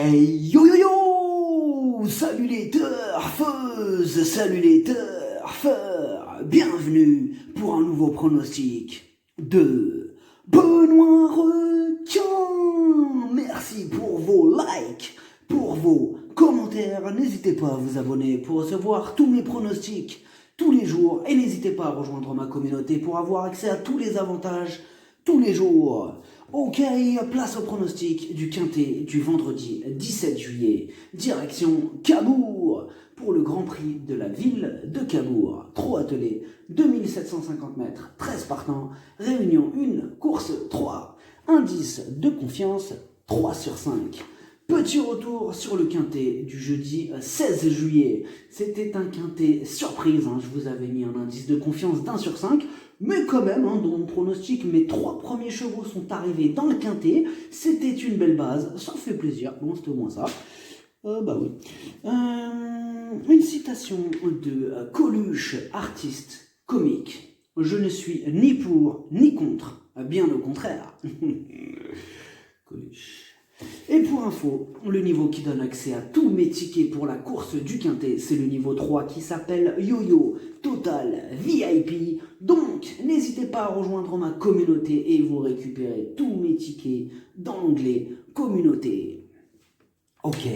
Hey yo yo yo! Salut les turfeuses, salut les turfeurs, bienvenue pour un nouveau pronostic de Benoît Requin. Merci pour vos likes, pour vos commentaires. N'hésitez pas à vous abonner pour recevoir tous mes pronostics tous les jours et n'hésitez pas à rejoindre ma communauté pour avoir accès à tous les avantages tous les jours. Ok, place au pronostic du quintet du vendredi 17 juillet, direction Cabourg, pour le Grand Prix de la ville de Cabourg. Trot attelé, 2750 mètres, 13 partants, réunion 1, course 3, indice de confiance 3 sur 5. Petit retour sur le quintet du jeudi 16 juillet. C'était un quintet surprise, je vous avais mis un indice de confiance d'1 sur 5. Mais quand même, dans mon pronostic, mes 3 premiers chevaux sont arrivés dans le quintet. C'était une belle base, ça fait plaisir. Bon, c'était au moins ça. Bah oui. Une citation de Coluche, artiste comique. Je ne suis ni pour ni contre, bien au contraire. Coluche. Et pour info, le niveau qui donne accès à tous mes tickets pour la course du quintet, c'est le niveau 3 qui s'appelle Yo-Yo Total VIP. Donc, n'hésitez pas à rejoindre ma communauté et vous récupérez tous mes tickets dans l'onglet communauté. Ok,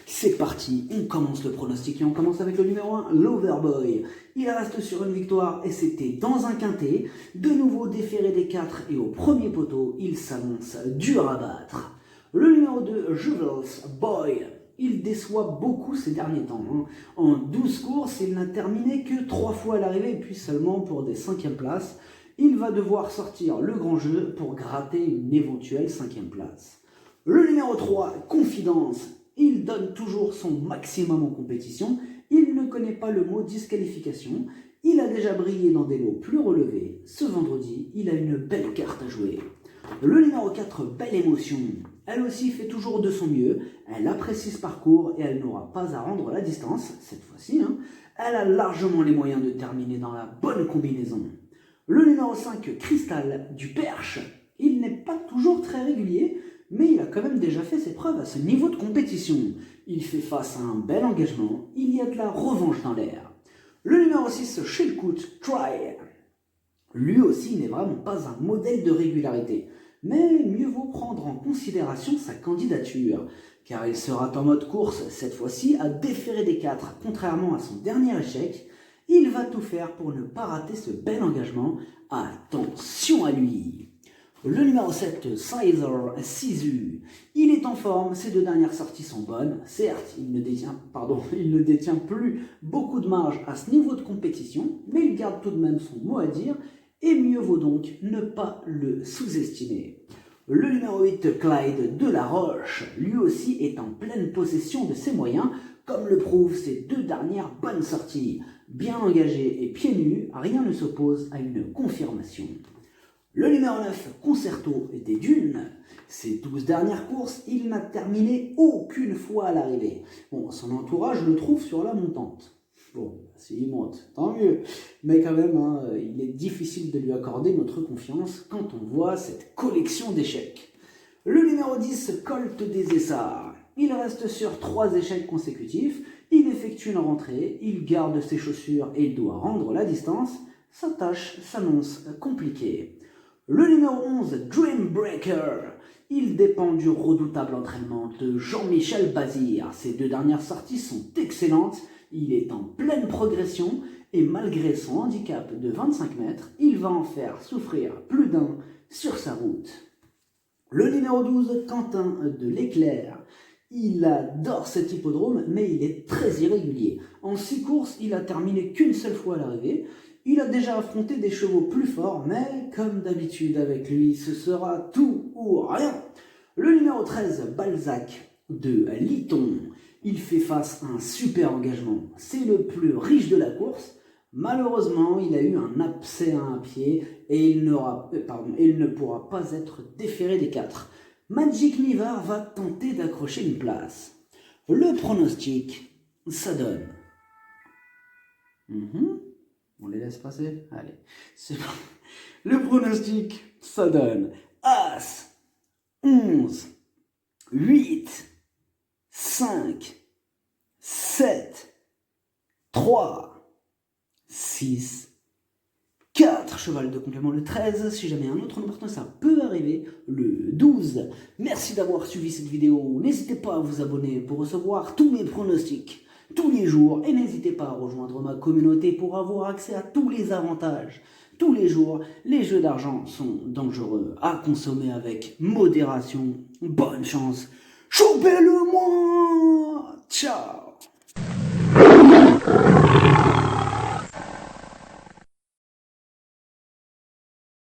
c'est parti, on commence le pronostic et on commence avec le numéro 1, l'Overboy. Il reste sur une victoire et c'était dans un quintet. De nouveau déféré des 4 et au premier poteau, il s'annonce dur à battre. Le numéro 2, Jules Boy, il déçoit beaucoup ces derniers temps. En 12 courses, il n'a terminé que 3 fois à l'arrivée et puis seulement pour des 5e places. Il va devoir sortir le grand jeu pour gratter une éventuelle 5e place. Le numéro 3, Confidence, il donne toujours son maximum en compétition. Il ne connaît pas le mot disqualification. Il a déjà brillé dans des lots plus relevés. Ce vendredi, il a une belle carte à jouer. Le numéro 4, Belle Émotion, elle aussi fait toujours de son mieux, elle apprécie ce parcours et elle n'aura pas à rendre la distance, cette fois-ci. Elle a largement les moyens de terminer dans la bonne combinaison. Le numéro 5, Cristal du Perche, il n'est pas toujours très régulier, mais il a quand même déjà fait ses preuves à ce niveau de compétition. Il fait face à un bel engagement, il y a de la revanche dans l'air. Le numéro 6, Chilcoot Try, lui aussi n'est vraiment pas un modèle de régularité. Mais mieux vaut prendre en considération sa candidature, car il sera en mode course cette fois-ci à déférer des 4. Contrairement à son dernier échec, il va tout faire pour ne pas rater ce bel engagement. Attention à lui. Le numéro 7, Sizer Sisu, il est en forme, ses 2 dernières sorties sont bonnes. Certes, il ne détient plus beaucoup de marge à ce niveau de compétition, mais il garde tout de même son mot à dire. Et mieux vaut donc ne pas le sous-estimer. Le numéro 8, Clyde de la Roche, lui aussi est en pleine possession de ses moyens, comme le prouvent ses 2 dernières bonnes sorties. Bien engagé et pieds nus, rien ne s'oppose à une confirmation. Le numéro 9, Concerto des Dunes, ses 12 dernières courses, il n'a terminé aucune fois à l'arrivée. Bon, son entourage le trouve sur la montante. Bon, s'il monte, tant mieux. Mais quand même, il est difficile de lui accorder notre confiance quand on voit cette collection d'échecs. Le numéro 10, Colt des Essarts. Il reste sur 3 échecs consécutifs. Il effectue une rentrée, il garde ses chaussures et il doit rendre la distance. Sa tâche s'annonce compliquée. Le numéro 11, Dreambreaker. Il dépend du redoutable entraînement de Jean-Michel Bazir. Ses 2 dernières sorties sont excellentes. Il est en pleine progression et malgré son handicap de 25 mètres, il va en faire souffrir plus d'un sur sa route. Le numéro 12, Quentin de l'Éclair. Il adore cet hippodrome, mais il est très irrégulier. En 6 courses, il a terminé qu'une seule fois à l'arrivée. Il a déjà affronté des chevaux plus forts, mais comme d'habitude avec lui, ce sera tout ou rien. Le numéro 13, Balzac de Liton. Il fait face à un super engagement. C'est le plus riche de la course. Malheureusement, il a eu un abcès à un pied et il ne pourra pas être déféré des 4. Magic Nivar va tenter d'accrocher une place. Le pronostic, ça donne. On les laisse passer. Allez, c'est bon. Le pronostic, ça donne As, 11, 8, 5, 7, 3, 6, 4, cheval de complément le 13, si jamais un autre nombre ça peut arriver, le 12. Merci d'avoir suivi cette vidéo, n'hésitez pas à vous abonner pour recevoir tous mes pronostics tous les jours et n'hésitez pas à rejoindre ma communauté pour avoir accès à tous les avantages. Tous les jours, les jeux d'argent sont dangereux à consommer avec modération. Bonne chance, chopez-le moi. Ciao.